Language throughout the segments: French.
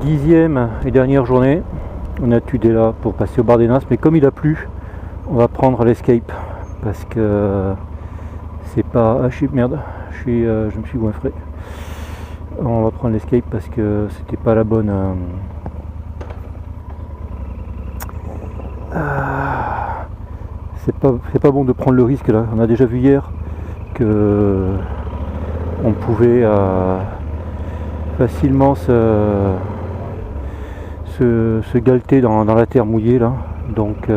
10e et dernière journée. On a tué là pour passer au Bardenas, mais comme il a plu, on va prendre l'Escape parce que c'est pas. Ah, je me suis goinfré. On va prendre l'Escape parce que c'était pas la bonne. C'est pas bon de prendre le risque là. On a déjà vu hier que on pouvait facilement se galeter dans la terre mouillée là. Donc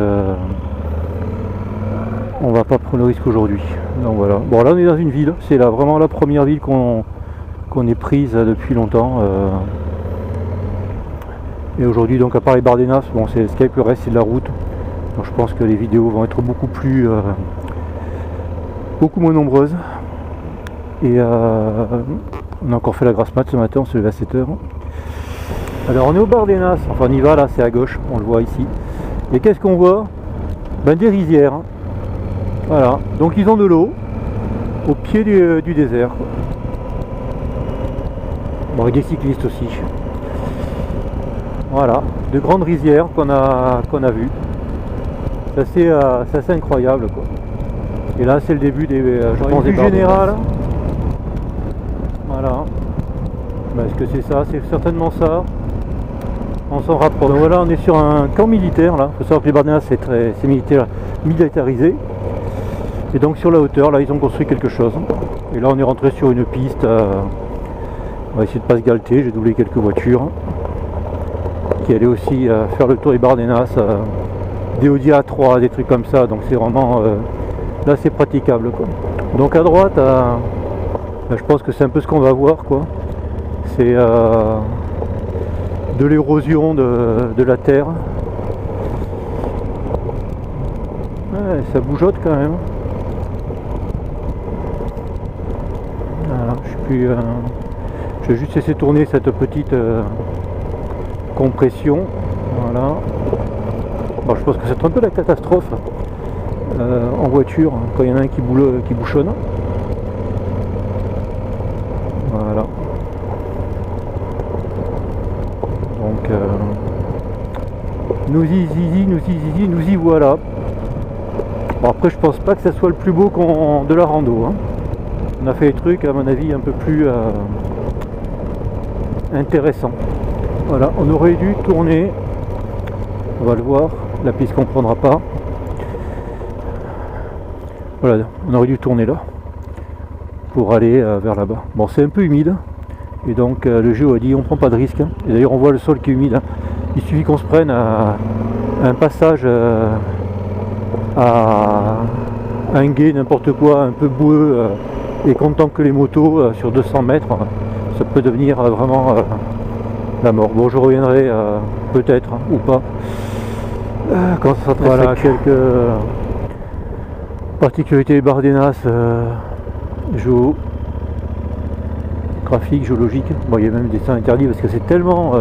on va pas prendre le risque aujourd'hui. Donc voilà. Bon, là on est dans une ville. C'est vraiment la première ville qu'on est prise depuis longtemps. Et aujourd'hui, donc à part les Bardenas, bon, c'est Escape, le reste c'est de la route. Donc je pense que les vidéos vont être beaucoup moins nombreuses. Et on a encore fait la grasse mat ce matin, on se lève à 7h. Alors on est au Bardenas, enfin on y va là, c'est à gauche, on le voit ici. Et qu'est-ce qu'on voit? Ben, des rizières. Voilà, donc ils ont de l'eau au pied du désert. Bon, et des cyclistes aussi. Voilà, de grandes rizières qu'on a vues. C'est assez incroyable quoi. Et là c'est le début des vue générale. Voilà. Est-ce que c'est ça? C'est certainement ça. On s'en rapproche. Donc voilà, on est sur un camp militaire là. Il faut savoir que les Bardenas c'est militarisé. Et donc sur la hauteur là ils ont construit quelque chose. Et là on est rentré sur une piste. On va essayer de pas se galeter. J'ai doublé quelques voitures qui allaient aussi faire le tour des Bardenas. Des Audi A3, des trucs comme ça, donc c'est vraiment là c'est praticable quoi. Donc à droite je pense que c'est un peu ce qu'on va voir quoi. C'est de l'érosion de la terre. Ouais, ça bougeote quand même. Voilà, je vais juste laisser tourner cette petite compression. Voilà. Bon, je pense que c'est un peu la catastrophe en voiture quand il y en a un qui bouchonne. Voilà. Donc nous y voilà. Bon, après je pense pas que ça soit le plus beau de la rando. Hein. On a fait des trucs à mon avis un peu plus intéressants. Voilà, on aurait dû tourner. On va le voir. La piste qu'on prendra pas. Voilà, on aurait dû tourner là pour aller vers là-bas. Bon, c'est un peu humide et donc le géo a dit on prend pas de risque. Hein. Et d'ailleurs on voit le sol qui est humide. Hein. Il suffit qu'on se prenne à un passage à un gué, n'importe quoi, un peu boueux et qu'on tente que les motos sur 200 mètres, ça peut devenir vraiment la mort. Bon, je reviendrai peut-être hein, ou pas. Quand ça voilà, quelques particularités Bardenas géographiques, géologiques. Bon, il y a même des dessins interdits parce que c'est tellement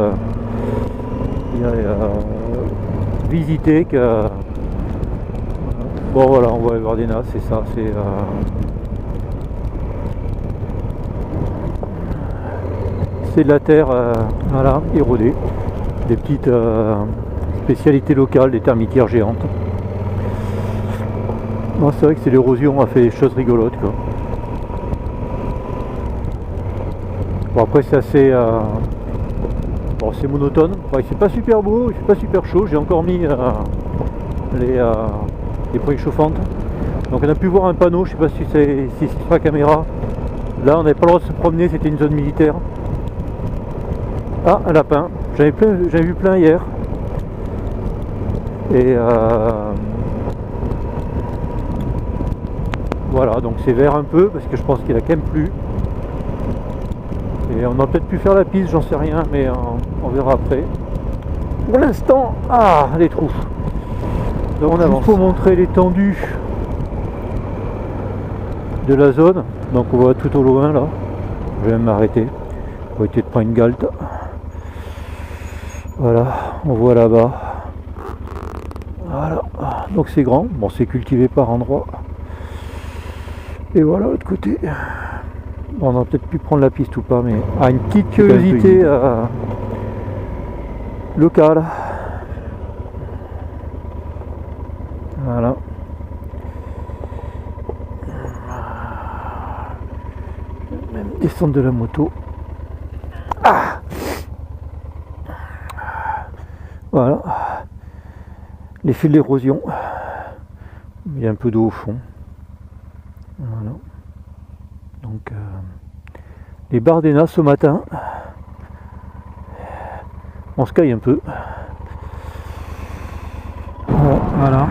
visité que bon voilà, on voit les Bardenas, c'est ça, c'est de la terre voilà, érodée, des petites spécialité locale des termitières géantes. Bon, c'est vrai que c'est l'érosion a fait des choses rigolotes quoi. Bon, après c'est assez bon, c'est monotone. Enfin, c'est pas super beau, il fait pas super chaud. J'ai encore mis les poignées chauffantes. Donc on a pu voir un panneau, je sais pas si c'est sur la caméra. Là on n'avait pas le droit de se promener, c'était une zone militaire. Ah, un lapin. J'avais vu plein hier. Et voilà, donc c'est vert un peu parce que je pense qu'il a quand même plu. Et on a peut-être pu faire la piste, j'en sais rien, mais on verra après. Pour l'instant, les trous. Donc on avance. Pour montrer l'étendue de la zone, donc on voit tout au loin là. Je vais même m'arrêter pour éviter de prendre une galte. Voilà, on voit là-bas. Voilà, donc c'est grand, bon c'est cultivé par endroits. Et voilà l'autre côté. Bon, on a peut-être pu prendre la piste ou pas, mais une petite curiosité local. Voilà. Même descendre de la moto. Ah, voilà. Les fils d'érosion. Il y a un peu d'eau au fond. Voilà. Donc les Bardenas ce matin. On se caille un peu. Voilà.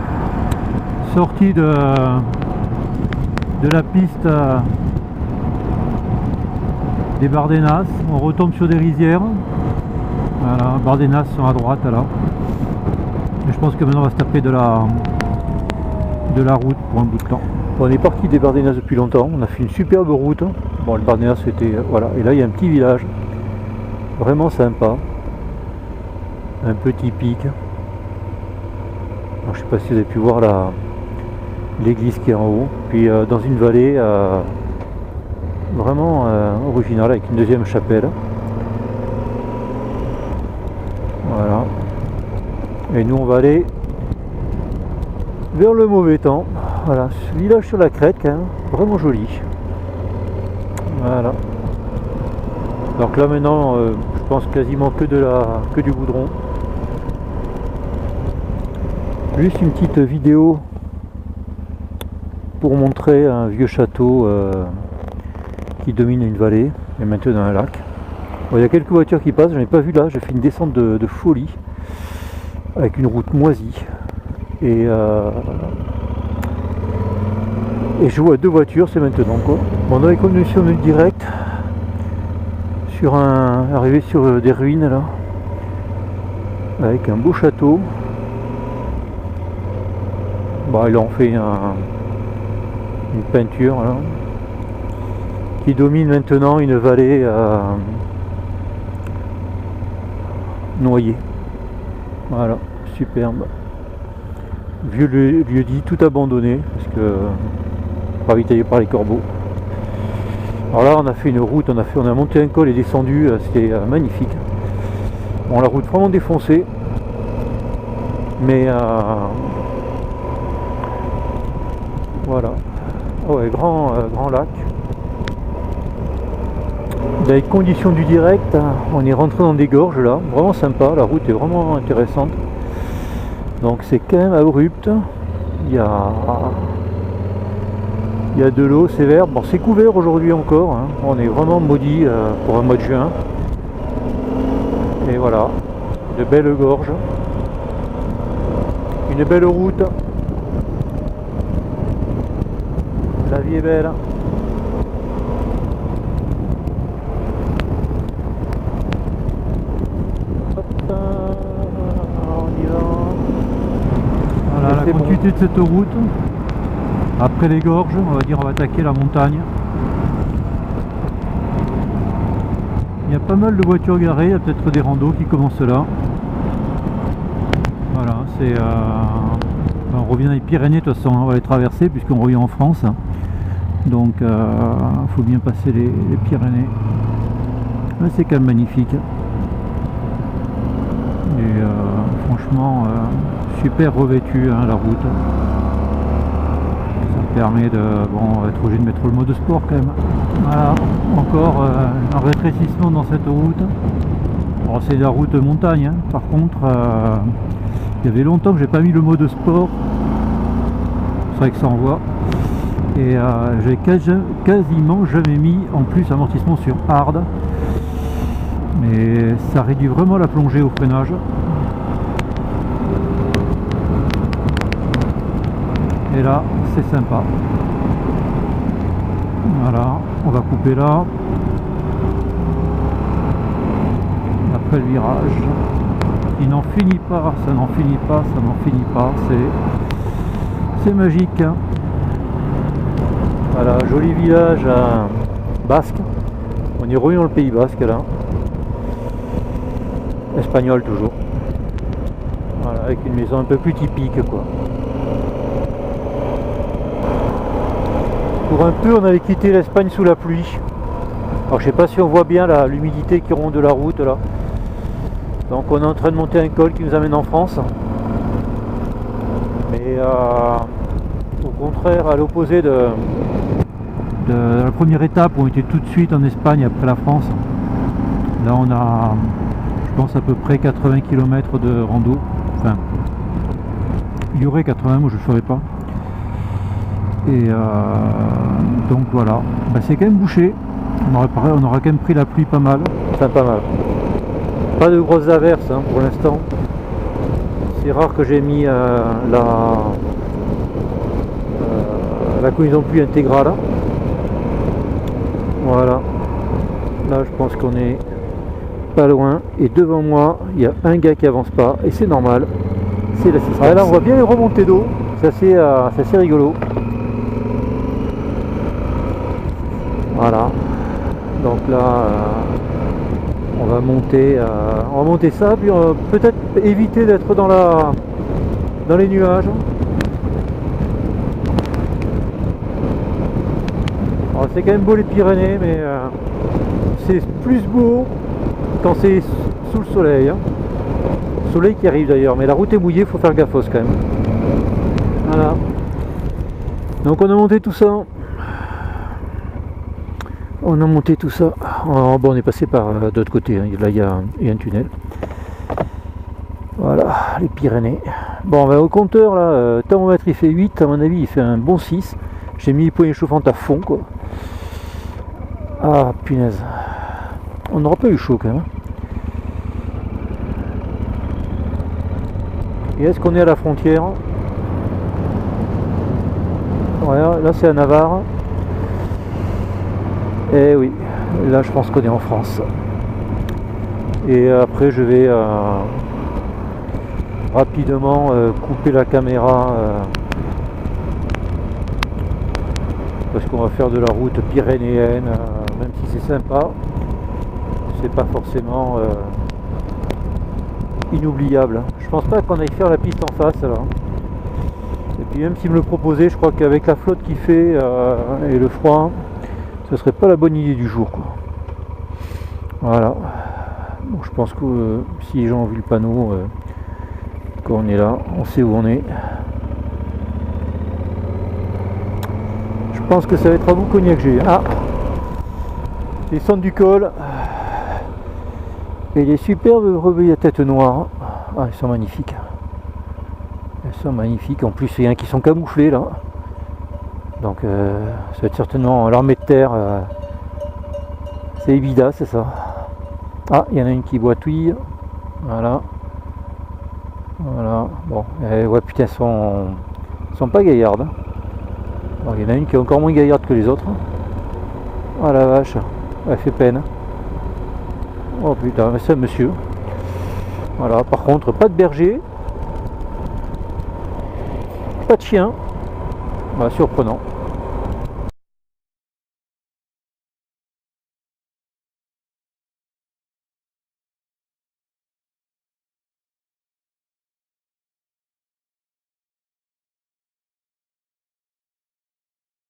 Sortie de la piste des Bardenas. On retombe sur des rizières. Voilà, Bardenas sont à droite là. Et je pense que maintenant on va se taper de la route pour un bout de temps. On est parti des Bardenas depuis longtemps. On a fait une superbe route. Bon, le Bardenas c'était voilà. Et là il y a un petit village. Vraiment sympa. Un petit pic. Alors, je sais pas si vous avez pu voir l'église qui est en haut. Puis dans une vallée vraiment originale avec une deuxième chapelle. Voilà. Et nous on va aller vers le mauvais temps. Voilà, ce village sur la crête quand même, vraiment joli. Voilà. Donc là maintenant je pense quasiment que du goudron. Juste une petite vidéo pour montrer un vieux château qui domine une vallée et maintenant un lac. Bon, il y a quelques voitures qui passent, je n'ai pas vu là, j'ai fait une descente de folie avec une route moisie et je vois deux voitures, c'est maintenant quoi. Bon, on avait connu sur le direct arrivé sur des ruines là avec un beau château. Bon, ils ont fait une peinture là, qui domine maintenant une vallée noyée. Voilà, superbe. Vieux lieu dit, tout abandonné parce que ravitaillé par les corbeaux. Alors là on a fait une route, on a monté un col et descendu, c'était magnifique. Bon, la route vraiment défoncée, mais voilà. Oh ouais, grand lac. Dans les conditions du direct, on est rentré dans des gorges là, vraiment sympa, la route est vraiment intéressante. Donc c'est quand même abrupt, il y a de l'eau sévère, bon c'est couvert aujourd'hui encore, hein. On est vraiment maudit pour un mois de juin. Et voilà, de belles gorges, une belle route, la vie est belle. Voilà la continuité de cette route. Après les gorges, on va dire on va attaquer la montagne. Il y a pas mal de voitures garées, il y a peut-être des randos qui commencent là. Voilà, c'est on revient dans les Pyrénées de toute façon, on va les traverser puisqu'on revient en France. Donc il faut bien passer les Pyrénées. Là c'est quand même magnifique. Et franchement super revêtu hein, la route. Ça permet de être obligé de mettre le mode sport quand même. Voilà, encore un rétrécissement dans cette route. Bon, c'est la route montagne, hein. Par contre il y avait longtemps que j'ai pas mis le mode sport. C'est vrai que ça envoie. Et j'ai quasiment jamais mis en plus amortissement sur hard. Mais ça réduit vraiment la plongée au freinage. Et là, c'est sympa. Voilà, on va couper là. Après le virage. Il n'en finit pas, ça n'en finit pas, ça n'en finit pas. C'est magique. Hein. Voilà, joli village basque. On est revenu dans le Pays Basque là. Espagnol toujours. Voilà, avec une maison un peu plus typique quoi. Pour un peu on avait quitté l'Espagne sous la pluie. Alors je sais pas si on voit bien l'humidité qui ronde de la route là. Donc on est en train de monter un col qui nous amène en France. Mais au contraire, à l'opposé de la première étape où on était tout de suite en Espagne après la France. Là on a, je pense, à peu près 80 km de rando. Enfin, il y aurait 80, moi je ne saurais pas. Et donc voilà, bah, c'est quand même bouché. On aura quand même pris la pluie pas mal. Enfin pas mal. Pas de grosses averses hein, pour l'instant. C'est rare que j'ai mis la combinaison de pluie intégrale. Voilà. Là je pense qu'on est pas loin. Et devant moi, il y a un gars qui avance pas. Et c'est normal. C'est l'assistance. Ah, là on voit bien les remontées d'eau. C'est assez rigolo. Voilà. Donc là, on va monter ça, puis peut-être éviter d'être dans les nuages. Alors c'est quand même beau les Pyrénées, mais c'est plus beau quand c'est sous le soleil. Hein. Soleil qui arrive d'ailleurs, mais la route est mouillée, il faut faire gaffe quand même. Voilà. Donc on a monté tout ça. On a monté tout ça. Oh, bon, on est passé par d'autre côté. Hein. Là, il y a un tunnel. Voilà, les Pyrénées. Bon, ben, au compteur, là, thermomètre il fait 8. À mon avis, il fait un bon 6. J'ai mis les poignées chauffantes à fond, quoi. Ah, punaise. On n'aura pas eu chaud, quand même. Et est-ce qu'on est à la frontière? Ouais, là, c'est à Navarre. Et oui, là je pense qu'on est en France. Et après je vais rapidement couper la caméra parce qu'on va faire de la route pyrénéenne, même si c'est sympa, c'est pas forcément inoubliable. Je pense pas qu'on aille faire la piste en face là. Et puis même s'il me le proposait, je crois qu'avec la flotte qu'il fait et le froid, ce serait pas la bonne idée du jour, quoi. Voilà. Bon, je pense que si les gens ont vu le panneau, quand on est là, on sait où on est. Je pense que ça va être à vous cognac que j'ai. Ah, descente du col. Et les superbes brebis à tête noire. Ah, elles sont magnifiques. Elles sont magnifiques. En plus, il y en a qui sont camouflés là. Donc ça va être certainement l'armée de terre. C'est Evida, c'est ça. Ah, il y en a une qui boitouille. Voilà. Voilà. Bon, ouais, putain, elles sont pas gaillardes. Hein. Bon, il y en a une qui est encore moins gaillarde que les autres. Oh la vache, elle fait peine. Oh putain, mais c'est un monsieur. Voilà, par contre, pas de berger. Pas de chien. Bah, surprenant.